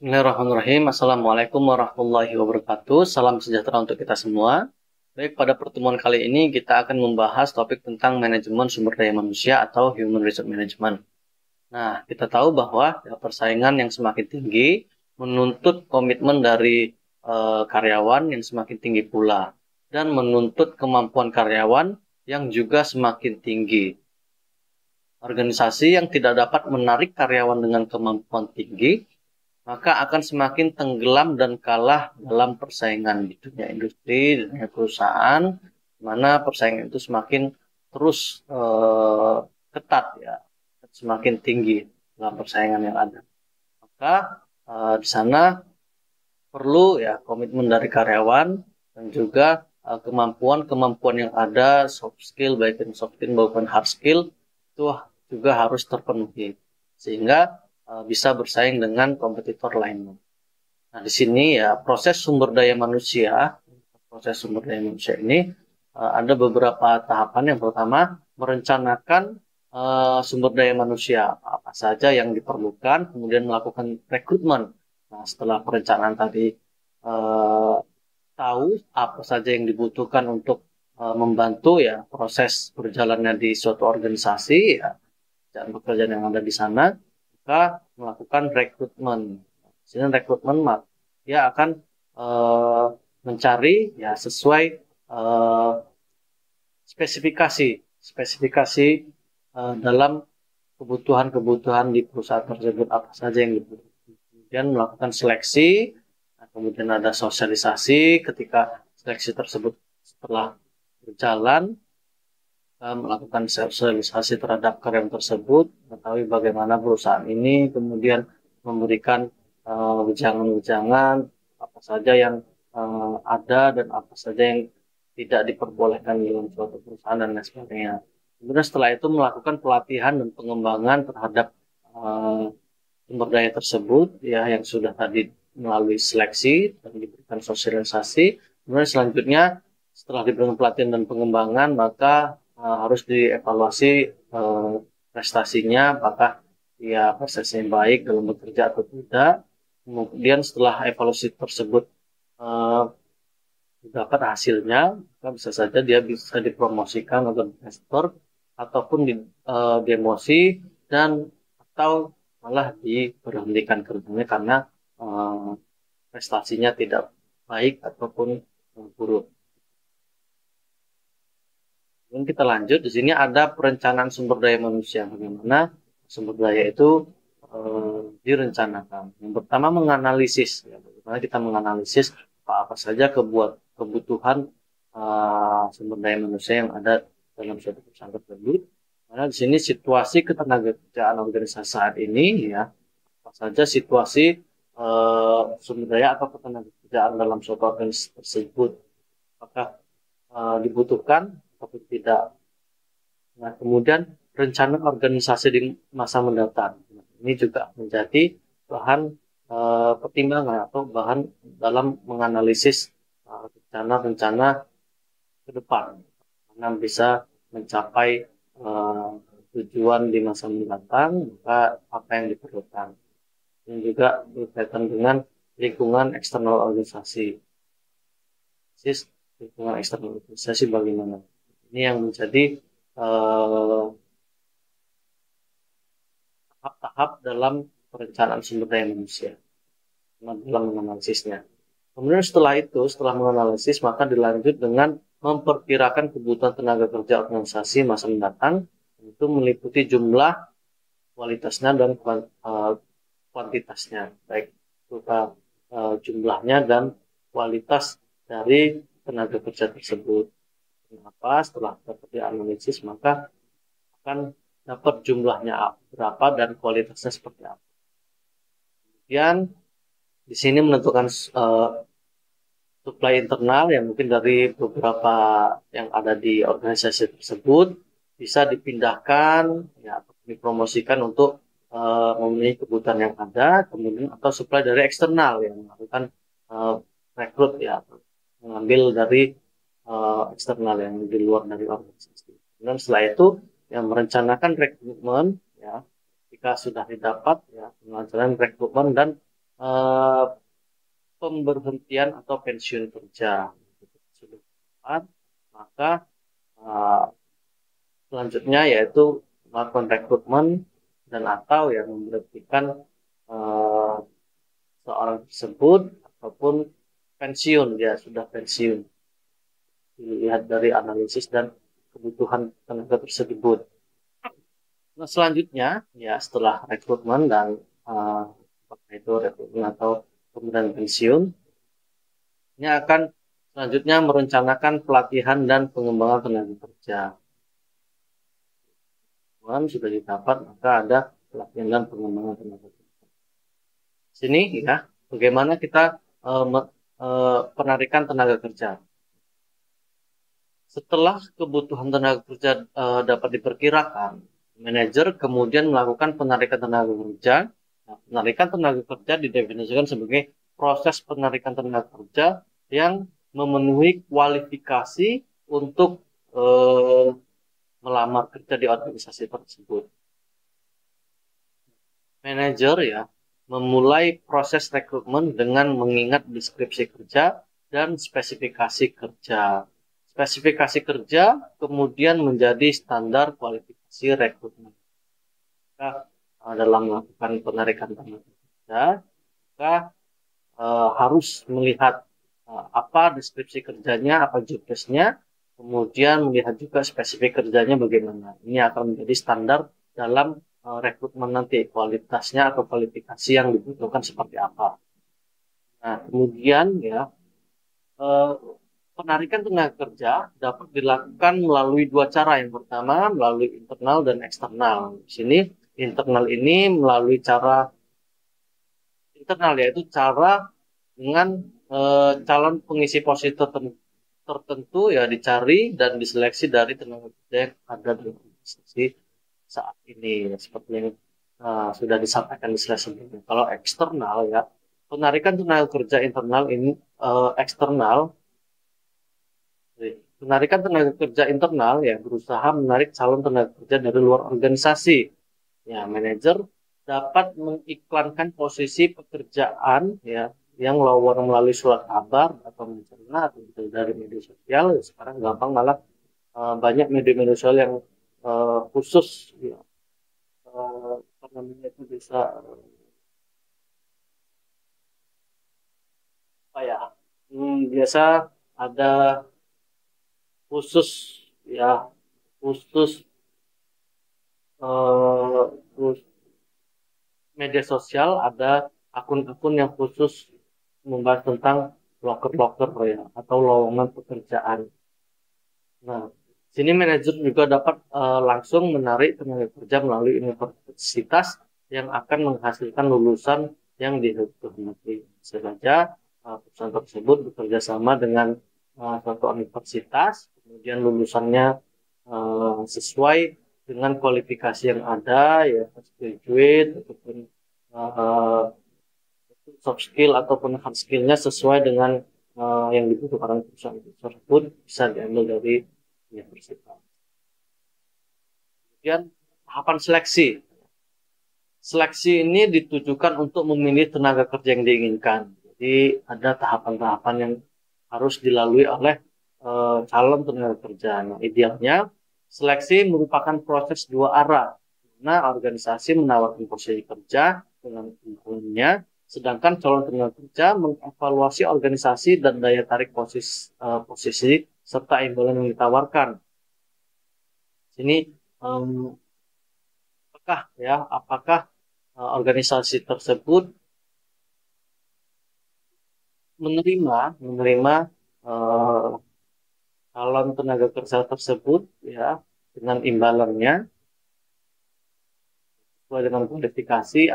Bismillahirrahmanirrahim. Assalamualaikum warahmatullahi wabarakatuh. Salam sejahtera untuk kita semua. Baik, pada pertemuan kali ini kita akan membahas topik tentang manajemen sumber daya manusia atau Human Resource Management. Nah, kita tahu bahwa persaingan yang semakin tinggi menuntut komitmen dari karyawan yang semakin tinggi pula, dan menuntut kemampuan karyawan yang juga semakin tinggi. Organisasi yang tidak dapat menarik karyawan dengan kemampuan tinggi maka akan semakin tenggelam dan kalah dalam persaingan di dunia industri, di dunia perusahaan, di mana persaingan itu semakin terus ketat ya, semakin tinggi dalam persaingan yang ada. Maka di sana perlu ya komitmen dari karyawan dan juga kemampuan-kemampuan yang ada, soft skill baik yang soft skill maupun hard skill itu juga harus terpenuhi sehingga bisa bersaing dengan kompetitor lainnya. Nah, di sini ya proses sumber daya manusia ini ada beberapa tahapan. Yang pertama, merencanakan sumber daya manusia apa saja yang diperlukan, kemudian melakukan rekrutmen. Nah, setelah perencanaan tadi eh, tahu apa saja yang dibutuhkan untuk membantu ya proses berjalannya di suatu organisasi ya, dan pekerjaan yang ada di sana, maka melakukan rekrutmen. Di sini rekrutmen dia akan eh, mencari ya sesuai eh, spesifikasi spesifikasi dalam kebutuhan-kebutuhan di perusahaan tersebut apa saja yang dibutuhkan. Kemudian melakukan seleksi, nah, kemudian ada sosialisasi ketika seleksi tersebut setelah berjalan, melakukan sosialisasi terhadap karyawan tersebut, mengetahui bagaimana perusahaan ini, kemudian memberikan wejangan-wejangan apa saja yang ada dan apa saja yang tidak diperbolehkan dalam suatu perusahaan dan lain sebagainya. Kemudian setelah itu melakukan pelatihan dan pengembangan terhadap uh, sumber daya tersebut ya yang sudah tadi melalui seleksi dan diberikan sosialisasi. Kemudian selanjutnya setelah diberikan pelatihan dan pengembangan maka harus dievaluasi prestasinya apakah dia prestasinya baik dalam bekerja atau tidak. Kemudian setelah evaluasi tersebut uh, dapat hasilnya, maka bisa saja dia bisa dipromosikan atau investor ataupun demosi dan atau malah diberhentikan kerjanya karena uh, prestasinya tidak baik ataupun buruk. Kemudian kita lanjut, di sini ada perencanaan sumber daya manusia. Bagaimana sumber daya itu direncanakan. Yang pertama menganalisis, ya, bagaimana kita menganalisis apa saja kebutuhan sumber daya manusia yang ada dalam suatu perusahaan tersebut. Karena di sini situasi ketenagakerjaan organisasi saat ini, ya, apa saja situasi sumber daya atau ketenagakerjaan dalam suatu organisasi tersebut, apakah dibutuhkan atau tidak. Nah, kemudian rencana organisasi di masa mendatang. Nah, ini juga menjadi bahan pertimbangan atau bahan dalam menganalisis rencana-rencana ke depan. Karena bisa mencapai tujuan di masa mendatang, maka apa yang diperlukan. Dan juga berkaitan dengan lingkungan eksternal organisasi. Lingkungan eksternal organisasi bagaimana? Ini yang menjadi tahap-tahap dalam perencanaan sumber daya manusia dalam menganalisisnya. Kemudian setelah itu, setelah menganalisis, maka dilanjut dengan memperkirakan kebutuhan tenaga kerja organisasi masa mendatang, itu meliputi jumlah, kualitasnya, dan kuantitasnya, baik berupa jumlahnya dan kualitas dari tenaga kerja tersebut. Kenapa? Setelah dapat dianalisis, maka akan dapat jumlahnya berapa dan kualitasnya seperti apa. Kemudian di sini menentukan supply internal yang mungkin dari beberapa yang ada di organisasi tersebut bisa dipindahkan ya atau dipromosikan untuk memenuhi kebutuhan yang ada, kemudian atau supply dari eksternal yang melakukan rekrut ya mengambil dari eksternal yang di luar dari organisasi. Dan setelah itu yang merencanakan rekrutmen ya jika sudah didapat ya perencanaan rekrutmen dan eh, pemberhentian atau pensiun kerja. Sudah tepat, maka eh, selanjutnya yaitu melakukan rekrutmen dan atau yang memberhentikan eh, seorang tersebut ataupun pensiun, dia sudah pensiun, dilihat dari analisis dan kebutuhan tenaga tersebut. Nah, selanjutnya ya setelah rekrutmen dan uh, apakah itu rekrutmen atau pemberian pensiun, ini akan selanjutnya merencanakan pelatihan dan pengembangan tenaga kerja. Sudah didapat, maka ada pelatihan dan pengembangan tenaga kerja. Sini ya, bagaimana kita penarikan tenaga kerja. Setelah kebutuhan tenaga kerja dapat diperkirakan, manajer kemudian melakukan penarikan tenaga kerja. Nah, penarikan tenaga kerja didefinisikan sebagai proses penarikan tenaga kerja yang memenuhi kualifikasi untuk eh, melamar kerja di organisasi tersebut. Manajer ya memulai proses rekrutmen dengan mengingat deskripsi kerja dan spesifikasi kerja. Spesifikasi kerja kemudian menjadi standar kualifikasi rekrutmen. Maka, dalam melakukan penarikan tenaga kerja, maka harus melihat apa deskripsi kerjanya, apa job desk-nya, kemudian melihat juga spesifik kerjanya bagaimana. Ini akan menjadi standar dalam rekrutmen nanti, kualitasnya atau kualifikasi yang dibutuhkan seperti apa. Nah, kemudian ya eh, penarikan tenaga kerja dapat dilakukan melalui dua cara. Yang pertama melalui internal dan eksternal. Di sini internal ini melalui cara internal, yaitu cara dengan calon pengisi posisi tertentu ya dicari dan diseleksi dari tenaga kerja yang ada di organisasi saat ini, ya, seperti yang sudah disampaikan di slide sebelumnya. Kalau eksternal ya, penarikan tenaga kerja internal ini eksternal. Penarikan tenaga kerja internal ya berusaha menarik calon tenaga kerja dari luar organisasi. Ya, manajer dapat mengiklankan posisi pekerjaan ya yang lowongan melalui surat kabar atau mencerna atau dari media sosial. Ya, sekarang gampang malah banyak media-media sosial yang khusus ya, apa namanya itu bisa apa ya? Biasa ada khusus ya khusus khusus media sosial, ada akun-akun yang khusus membahas tentang loker-loker ya atau lowongan pekerjaan. Nah, sini manajer juga dapat langsung menarik tenaga kerja melalui universitas yang akan menghasilkan lulusan yang dihendaki. Sengaja perusahaan tersebut bekerja sama dengan suatu universitas, kemudian lulusannya sesuai dengan kualifikasi yang ada, ya graduate ataupun uh, soft skill ataupun hard skillnya sesuai dengan yang dibutuhkan oleh perusahaan tersebut bisa diambil dari universitas. Kemudian tahapan seleksi. Seleksi ini ditujukan untuk memilih tenaga kerja yang diinginkan. Jadi ada tahapan-tahapan yang harus dilalui oleh calon tenaga kerja. Nah, idealnya seleksi merupakan proses dua arah. Nah, organisasi menawarkan posisi kerja dengan lingkungannya, sedangkan calon tenaga kerja mengevaluasi organisasi dan daya tarik posisi serta imbalan yang ditawarkan. Sini apakah organisasi tersebut menerima uh, calon tenaga kerja tersebut ya dengan imbalannya sesuai dengan kualifikasi,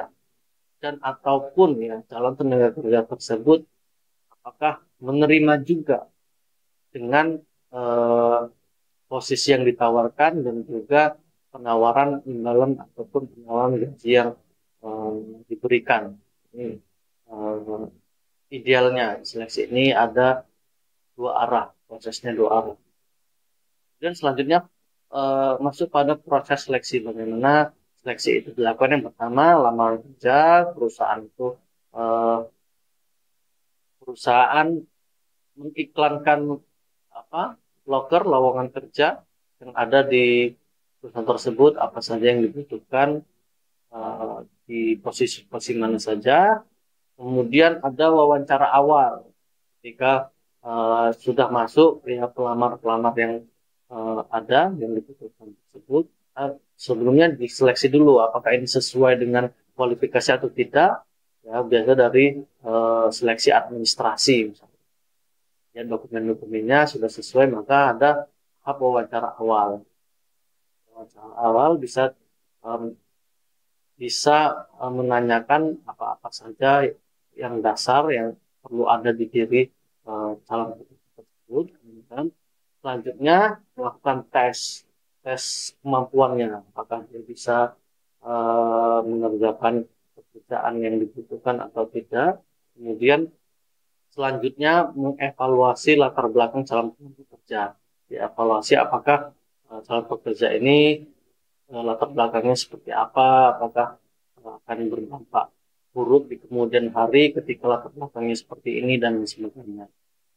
dan ataupun ya calon tenaga kerja tersebut apakah menerima juga dengan uh, posisi yang ditawarkan dan juga penawaran imbalan ataupun penawaran gaji yang diberikan. Ini idealnya seleksi ini ada dua arah, prosesnya dua arah. Dan selanjutnya masuk pada proses seleksi. Bagaimana seleksi itu dilakukan? Yang pertama, lamaran kerja, perusahaan itu eh, perusahaan mengiklankan apa lowongan kerja yang ada di perusahaan tersebut, apa saja yang dibutuhkan, di posisi mana saja. Kemudian ada wawancara awal ketika sudah masuk ya pelamar-pelamar yang ada yang dibutuhkan tersebut. Sebelumnya diseleksi dulu apakah ini sesuai dengan kualifikasi atau tidak. Ya, biasa dari seleksi administrasi misalnya. Ya, dokumen-dokumennya sudah sesuai, maka ada tahap wawancara awal. Wawancara awal bisa em, menanyakan apa-apa saja yang dasar yang perlu ada di diri calon tersebut. Kemudian selanjutnya melakukan tes tes kemampuannya, apakah dia bisa mengerjakan pekerjaan yang dibutuhkan atau tidak. Kemudian selanjutnya mengevaluasi latar belakang calon pekerja. Dievaluasi apakah calon pekerja ini latar belakangnya seperti apa, apakah akan berdampak buruk di kemudian hari ketika latar belakangnya seperti ini dan sebagainya.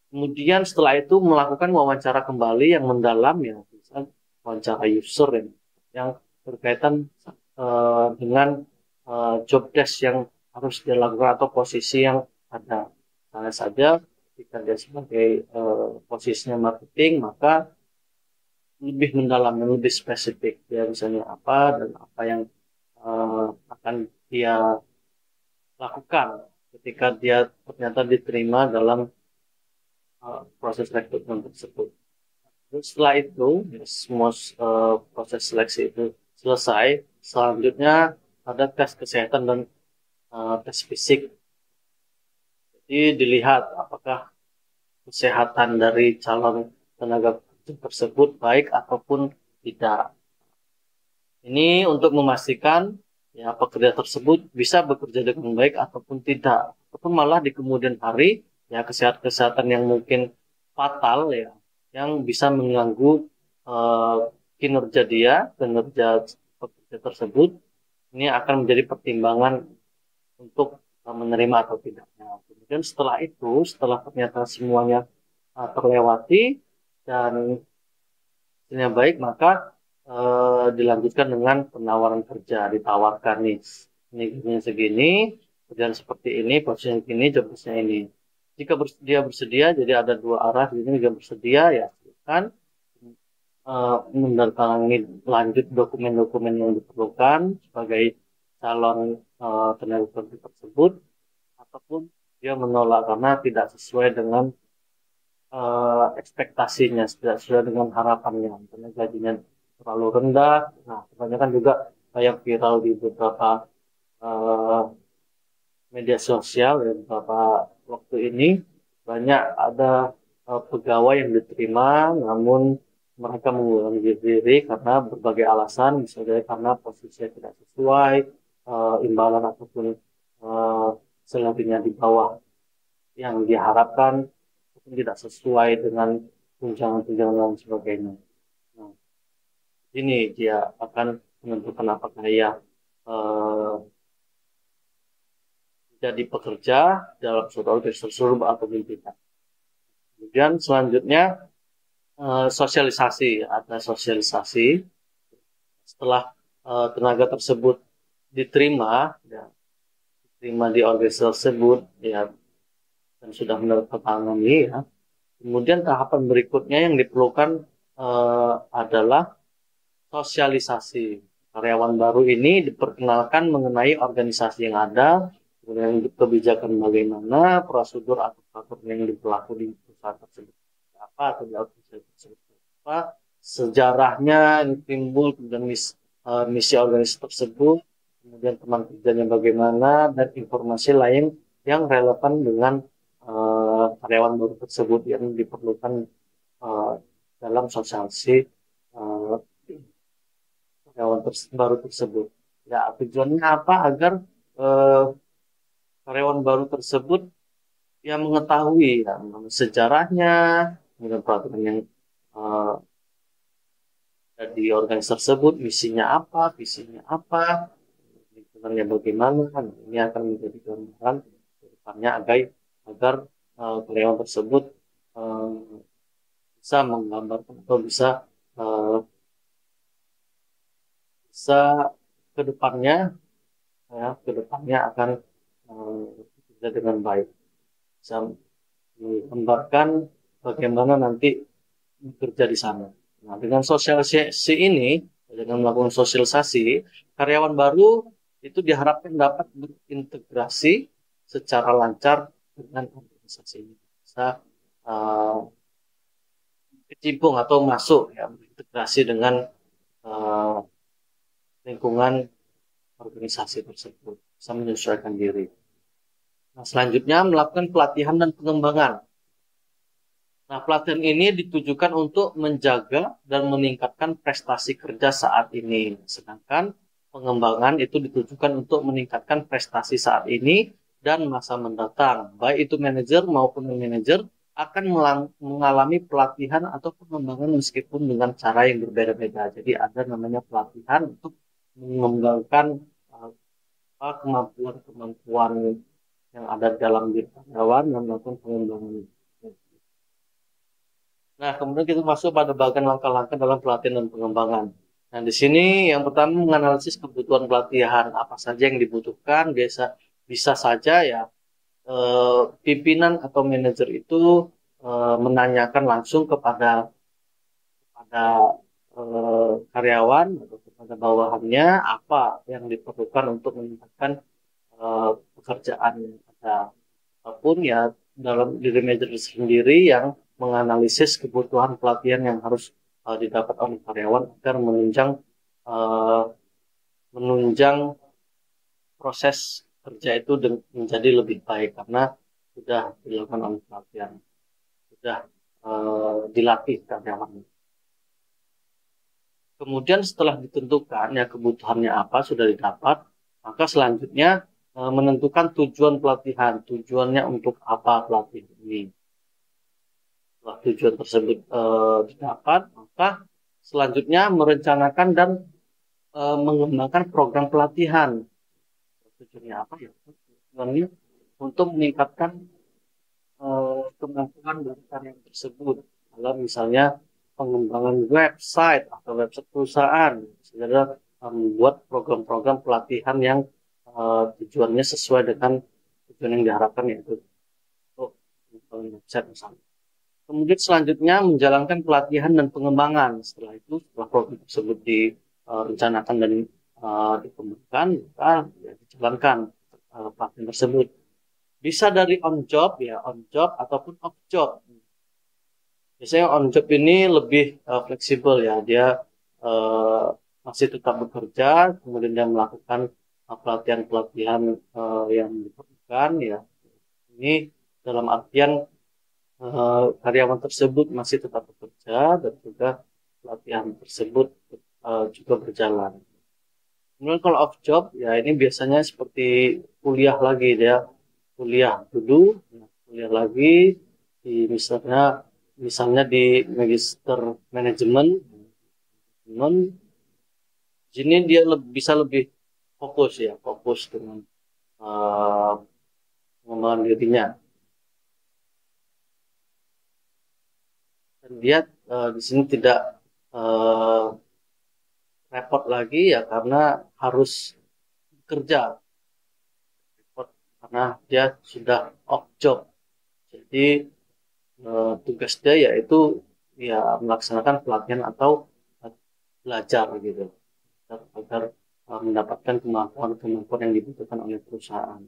Kemudian setelah itu melakukan wawancara kembali yang mendalam ya, misalnya wawancara user yang berkaitan dengan job desk yang harus dilakukan atau posisi yang ada. Misalnya saja jika dia sebagai posisinya marketing, maka lebih mendalam, lebih spesifik. Dia misalnya apa dan apa yang akan dia lakukan ketika dia ternyata diterima dalam proses rekrutmen tersebut. Terus setelah itu, ya, semua proses seleksi itu selesai. Selanjutnya ada tes kesehatan dan tes fisik. Jadi dilihat apakah kesehatan dari calon tenaga kerja tersebut baik ataupun tidak. Ini untuk memastikan ya pekerja tersebut bisa bekerja dengan baik ataupun tidak, ataupun malah di kemudian hari ya kesehatan yang mungkin fatal ya, yang bisa mengganggu eh, kinerja dia, kinerja pekerja tersebut. Ini akan menjadi pertimbangan untuk menerima atau tidaknya. Kemudian setelah itu, setelah ternyata semuanya terlewati dan hasilnya baik, maka dilanjutkan dengan penawaran kerja, ditawarkan nih, ini segini, kerjaan seperti ini, posisinya gini, jobnya ini. Jika dia bersedia, jadi ada dua arah, ini juga bersedia, ya silakan mendatangi lanjut dokumen-dokumen yang diperlukan sebagai calon tenaga kerja tersebut, ataupun dia menolak karena tidak sesuai dengan ekspektasinya, tidak sesuai dengan harapannya, karena gajinya terlalu rendah. Nah, kebanyakan juga kayak viral di beberapa eh, media sosial ya, beberapa waktu ini banyak ada pegawai yang diterima, namun mereka mengundurkan diri karena berbagai alasan, misalnya karena posisinya tidak sesuai, imbalan ataupun uh, selebihnya di bawah yang diharapkan tidak sesuai dengan tunjangan-tunjangan dan sebagainya. Nah, ini dia akan menentukan apakah ia eh, jadi pekerja dalam suatu organisasi tersebut atau tidak. Kemudian selanjutnya sosialisasi, ada sosialisasi setelah tenaga tersebut diterima, ya, diterima di organisasi tersebut, ya, dan sudah menandatangani, ya. Kemudian tahapan berikutnya yang diperlukan adalah sosialisasi. Karyawan baru ini diperkenalkan mengenai organisasi yang ada, kemudian kebijakan bagaimana, prosedur atau peraturan yang diberlaku di perusahaan tersebut apa atau di organisasi tersebut apa, sejarahnya yang timbul, kemudian misi organisasi tersebut, kemudian teman kerjanya bagaimana, dan informasi lain yang relevan dengan karyawan baru tersebut yang diperlukan uh, dalam sosialisasi uh, karyawan baru tersebut. Ya, tujuannya apa? Agar eh, karyawan baru tersebut ya mengetahui ya, sejarahnya, kemudian peraturan yang eh, ada di organisasi tersebut, misinya apa, visinya apa, lingkungannya bagaimana. Nah, ini akan menjadi gambaran depannya agar karyawan tersebut uh, bisa menggambarkan atau uh, bisa ke depannya akan bekerja dengan baik, bisa menggambarkan bagaimana nanti bekerja di sana. Nah, dengan sosialisasi ini, dengan melakukan sosialisasi, karyawan baru itu diharapkan dapat berintegrasi secara lancar dengan organisasi ini. Bisa uh, kecimpung atau masuk ya, berintegrasi dengan uh, lingkungan organisasi tersebut, bisa menyesuaikan diri. Nah, selanjutnya melakukan pelatihan dan pengembangan. Nah, pelatihan ini ditujukan untuk menjaga dan meningkatkan prestasi kerja saat ini. Sedangkan pengembangan itu ditujukan untuk meningkatkan prestasi saat ini dan masa mendatang. Baik itu manajer maupun manajer akan mengalami pelatihan atau pengembangan meskipun dengan cara yang berbeda-beda. Jadi ada namanya pelatihan untuk mengembangkan kemampuan-kemampuan yang ada dalam diri karyawan dan melakukan pengembangan. Nah, kemudian kita masuk pada bagian langkah-langkah dalam pelatihan dan pengembangan. Nah, di sini yang pertama menganalisis kebutuhan pelatihan, apa saja yang dibutuhkan, bisa saja ya pimpinan atau manajer itu menanyakan langsung kepada karyawan atau kepada bawahannya apa yang diperlukan untuk meningkatkan pekerjaan yang ada. Ataupun ya dalam diri manajer sendiri yang menganalisis kebutuhan pelatihan yang harus didapat oleh karyawan agar uh, menunjang proses kerja itu menjadi lebih baik karena sudah dilakukan oleh pelatihan, sudah dilatih karyawan. Kemudian setelah ditentukan ya kebutuhannya apa sudah didapat, maka selanjutnya menentukan tujuan pelatihan, tujuannya untuk apa pelatihan ini. Setelah tujuan tersebut didapat, maka selanjutnya merencanakan dan mengembangkan program pelatihan. Tujuannya apa ya? Tujuannya untuk meningkatkan kemampuan dari karyawan tersebut. Kalau misalnya pengembangan website atau website perusahaan, saudara membuat program-program pelatihan yang tujuannya sesuai dengan tujuan yang diharapkan yaitu untuk website misalnya. Kemudian selanjutnya menjalankan pelatihan dan pengembangan. Setelah itu, setelah program tersebut direncanakan dan dikembangkan, maka ya, dijalankan pelatihan tersebut. Bisa dari on job ya, on job ataupun off job. Biasanya on job ini lebih fleksibel ya, dia uh, masih tetap bekerja, kemudian dia melakukan pelatihan-pelatihan yang diperlukan ya. Ini dalam artian karyawan tersebut masih tetap bekerja dan juga pelatihan tersebut juga berjalan. Kemudian kalau off job ya ini biasanya seperti kuliah lagi dia kuliah dulu, kuliah lagi di misalnya di magister manajemen, sini dia bisa lebih fokus dengan pengembangan dirinya. Dan dia di sini tidak repot lagi ya karena harus kerja repot karena dia sudah off job. Jadi tugas dia yaitu ya melaksanakan pelatihan atau belajar gitu agar mendapatkan kemampuan-kemampuan yang dibutuhkan oleh perusahaan.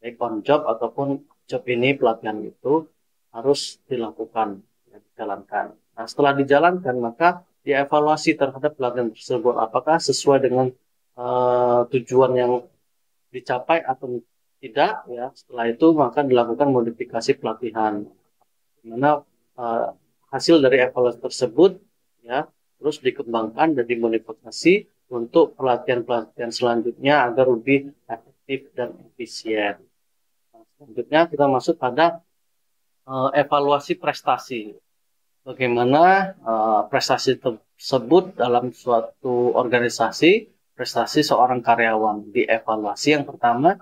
Baik on job ataupun job ini pelatihan itu harus dilakukan, ya, dijalankan. Nah, setelah dijalankan maka dievaluasi terhadap pelatihan tersebut apakah sesuai dengan tujuan yang dicapai atau tidak ya. Setelah itu maka dilakukan modifikasi pelatihan. Di mana hasil dari evaluasi tersebut ya terus dikembangkan dan dimodifikasi untuk pelatihan-pelatihan selanjutnya agar lebih efektif dan efisien. Selanjutnya kita masuk pada evaluasi prestasi. Bagaimana prestasi tersebut dalam suatu organisasi, prestasi seorang karyawan dievaluasi. Yang pertama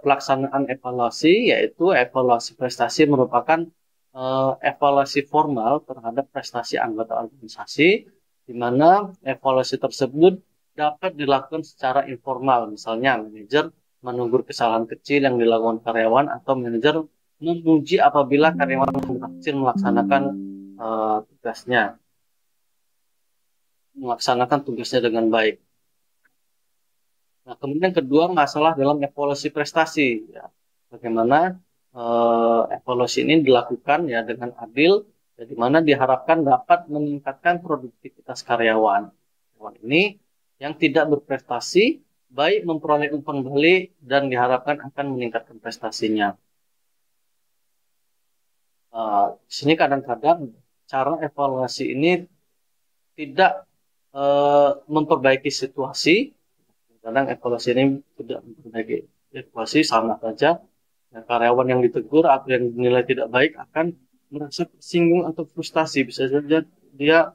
pelaksanaan evaluasi, yaitu evaluasi prestasi merupakan evaluasi formal terhadap prestasi anggota organisasi, di mana evaluasi tersebut dapat dilakukan secara informal, misalnya manajer menegur kesalahan kecil yang dilakukan karyawan atau manajer memuji apabila karyawan berhasil melaksanakan tugasnya dengan baik. Nah, kemudian kedua, masalah dalam evaluasi prestasi. Ya. Bagaimana evaluasi ini dilakukan ya dengan adil, ya, di mana diharapkan dapat meningkatkan produktivitas karyawan. Karyawan ini yang tidak berprestasi, baik memperoleh umpan balik dan diharapkan akan meningkatkan prestasinya. Di sini kadang-kadang cara evaluasi ini tidak memperbaiki situasi. Kadang evaluasi ini tidak memperbaiki situasi, sama saja. Nah, karyawan yang ditegur atau yang dinilai tidak baik akan merasa tersinggung atau frustasi. Dia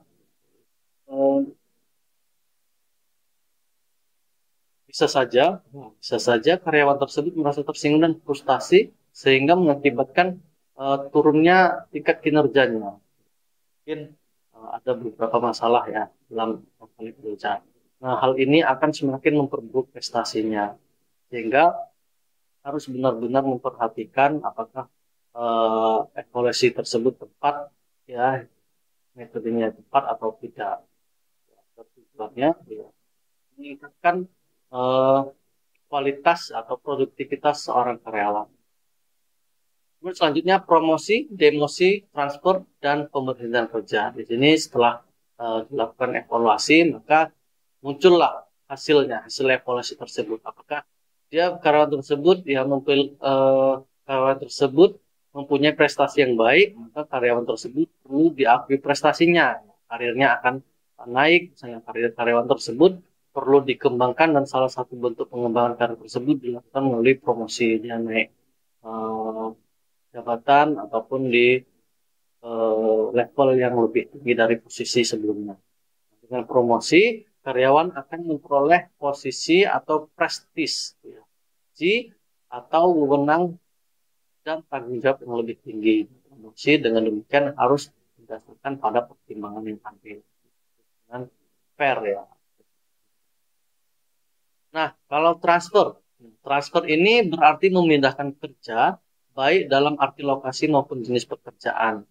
eh, bisa saja karyawan tersebut merasa tersinggung dan frustasi sehingga mengakibatkan turunnya tingkat kinerjanya. Mungkin ada beberapa masalah ya dalam konflik kerja. Nah, hal ini akan semakin memperburuk prestasinya, sehingga harus benar-benar memperhatikan apakah evaluasi tersebut tepat, ya, metodenya tepat atau tidak. Tujuannya ya, meningkatkan eh, kualitas atau produktivitas seorang karyawan. Kemudian selanjutnya promosi, demosi, transfer, dan pemberhentian kerja. Di sini setelah dilakukan evaluasi, maka muncullah hasil evaluasi tersebut. Apakah karyawan tersebut karyawan tersebut mempunyai prestasi yang baik, maka karyawan tersebut perlu diakui prestasinya. Karirnya akan naik, misalnya karir karyawan tersebut perlu dikembangkan dan salah satu bentuk pengembangan karir tersebut dilakukan melalui promosi. Dia naik eh, jabatan ataupun di level yang lebih tinggi dari posisi sebelumnya. Dengan promosi, karyawan akan memperoleh posisi atau prestis, ya, atau wewenang dan tanggung jawab yang lebih tinggi. Promosi dengan demikian harus berdasarkan pada pertimbangan yang adil dan fair ya. Nah, kalau transfer ini berarti memindahkan kerja baik dalam arti lokasi maupun jenis pekerjaan.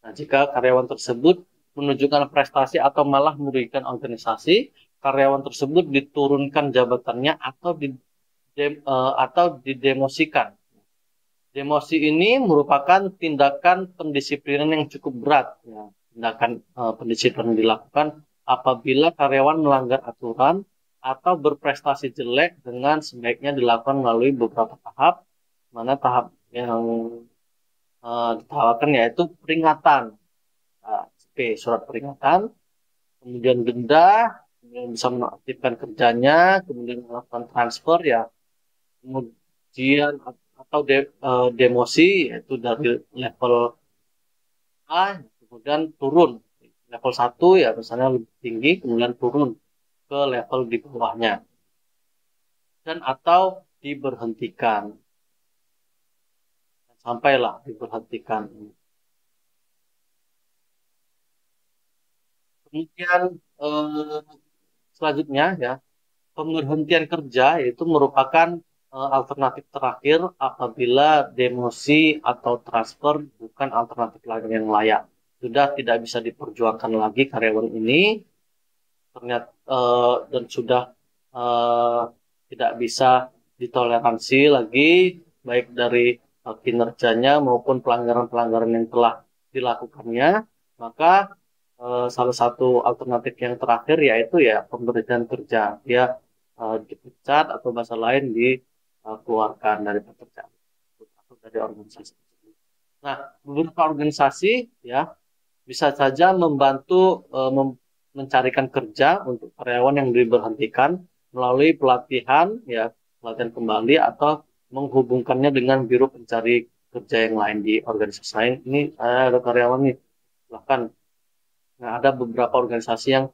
Nah, jika karyawan tersebut menunjukkan prestasi atau malah merugikan organisasi, karyawan tersebut diturunkan jabatannya atau didemosikan. Demosi ini merupakan tindakan pendisiplinan yang cukup berat. Ya. Tindakan pendisiplinan dilakukan apabila karyawan melanggar aturan atau berprestasi jelek dengan sebaiknya dilakukan melalui beberapa tahap. Mana tahap yang ditawarkan yaitu peringatan. Oke, surat peringatan, kemudian denda, kemudian bisa menaktifkan kerjanya, kemudian melakukan transfer ya, kemudian atau demosi yaitu dari level A kemudian turun level 1 ya misalnya lebih tinggi kemudian turun ke level di bawahnya dan atau diberhentikan sampailah diberhentikan. Kemudian eh, selanjutnya ya, pemberhentian kerja itu merupakan alternatif terakhir apabila demosi atau transfer bukan alternatif lain yang layak. Sudah tidak bisa diperjuangkan lagi karyawan ini, ternyata dan sudah eh, tidak bisa ditoleransi lagi, baik dari kinerjanya maupun pelanggaran-pelanggaran yang telah dilakukannya, maka salah satu alternatif yang terakhir yaitu ya pemberhentian kerja. Dia dipecat atau bahasa lain dikeluarkan dari pekerjaan atau dari organisasi. Nah, beberapa organisasi ya bisa saja membantu mencarikan kerja untuk karyawan yang diberhentikan melalui pelatihan ya pelatihan kembali atau menghubungkannya dengan biro pencari kerja yang lain di organisasi lain. Ini saya ada karyawan nih bahkan. Nah, ada beberapa organisasi yang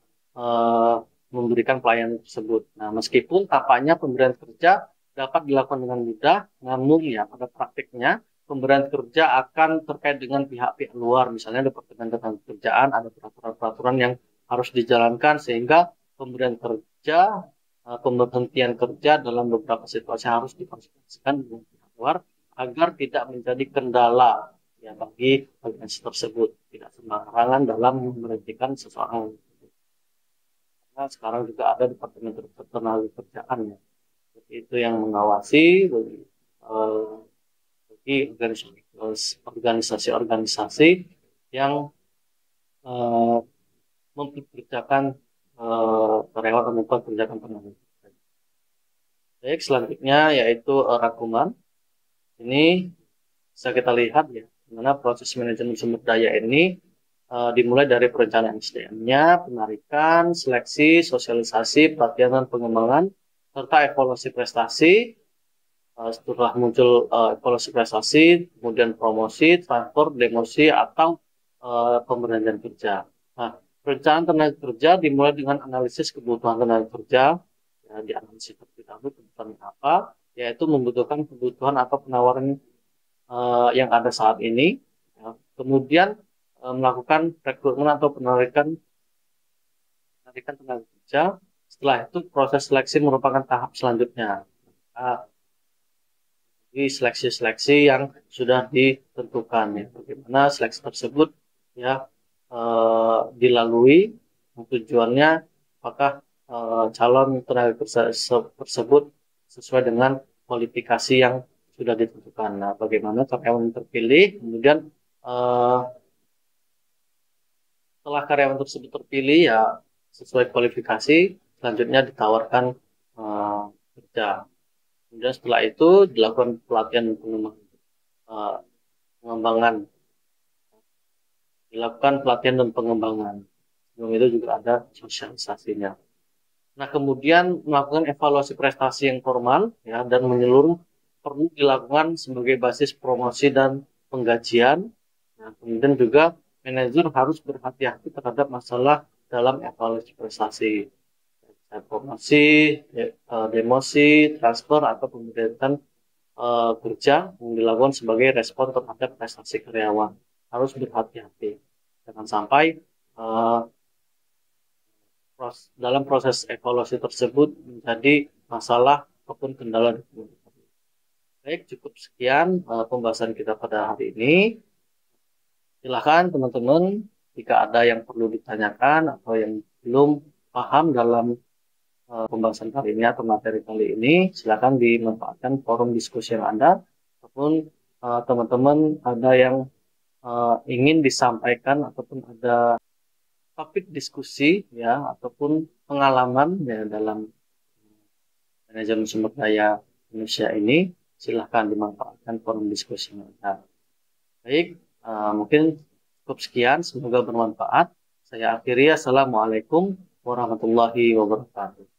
memberikan pelayanan tersebut. Nah, meskipun tampaknya pemberian kerja dapat dilakukan dengan mudah, namun ya pada praktiknya pemberian kerja akan terkait dengan pihak-pihak luar, misalnya Departemen Ketenagakerjaan, ada peraturan-peraturan yang harus dijalankan sehingga pemberian kerja, pemberhentian kerja dalam beberapa situasi harus dikonsultasikan dengan pihak luar agar tidak menjadi kendala ya bagi organisasi tersebut, tidak sembarangan dalam memberhentikan seseorang. Nah, sekarang juga ada Departemen Ketenagakerjaan ya. Seperti itu yang mengawasi eh, bagi organisasi-organisasi yang eh, mempekerjakan karyawan atau mempekerjakan tenaga. Baik, selanjutnya yaitu rangkuman. Ini bisa kita lihat ya, dimana proses manajemen sumber daya ini dimulai dari perencanaan SDM-nya, penarikan, seleksi, sosialisasi, pelatihan dan pengembangan, serta evaluasi prestasi. Setelah muncul evaluasi prestasi, kemudian promosi, transfer, demosi, atau pemberhentian kerja. Nah, perencanaan tenaga kerja dimulai dengan analisis kebutuhan tenaga kerja, ya, dianalisis terlebih dahulu kebutuhan apa, yaitu membutuhkan kebutuhan atau penawaran yang ada saat ini, ya. Kemudian melakukan rekrutmen atau penarikan tenaga kerja. Setelah itu proses seleksi merupakan tahap selanjutnya. Nah, di seleksi-seleksi yang sudah ditentukan ya. Bagaimana seleksi tersebut ya dilalui, tujuannya apakah calon tenaga kerja tersebut sesuai dengan kualifikasi yang sudah ditentukan. Nah, bagaimana karyawan yang terpilih, kemudian eh, setelah karyawan tersebut terpilih ya sesuai kualifikasi, selanjutnya ditawarkan eh, kerja. Kemudian setelah itu dilakukan pelatihan dan eh, pengembangan, dilakukan pelatihan dan pengembangan. Sebelum itu juga ada sosialisasinya. Nah, kemudian melakukan evaluasi prestasi yang formal ya dan menyeluruh perlu dilakukan sebagai basis promosi dan penggajian. Nah, kemudian juga manajer harus berhati-hati terhadap masalah dalam evaluasi prestasi. Promosi, demosi, transfer atau pemberhentian kerja yang dilakukan sebagai respon terhadap prestasi karyawan. Harus berhati-hati. Jangan sampai eh, dalam proses evaluasi tersebut menjadi masalah ataupun kendala. Baik, cukup sekian pembahasan kita pada hari ini. Silakan teman-teman jika ada yang perlu ditanyakan atau yang belum paham dalam pembahasan kali ini atau materi kali ini, silakan dimanfaatkan forum diskusi yang ada ataupun teman-teman ada yang ingin disampaikan ataupun ada topik diskusi ya ataupun pengalaman ya dalam manajemen sumber daya Indonesia ini, silahkan dimanfaatkan forum diskusi yang ada. Baik, mungkin cukup sekian, semoga bermanfaat. Saya akhiri, assalamualaikum warahmatullahi wabarakatuh.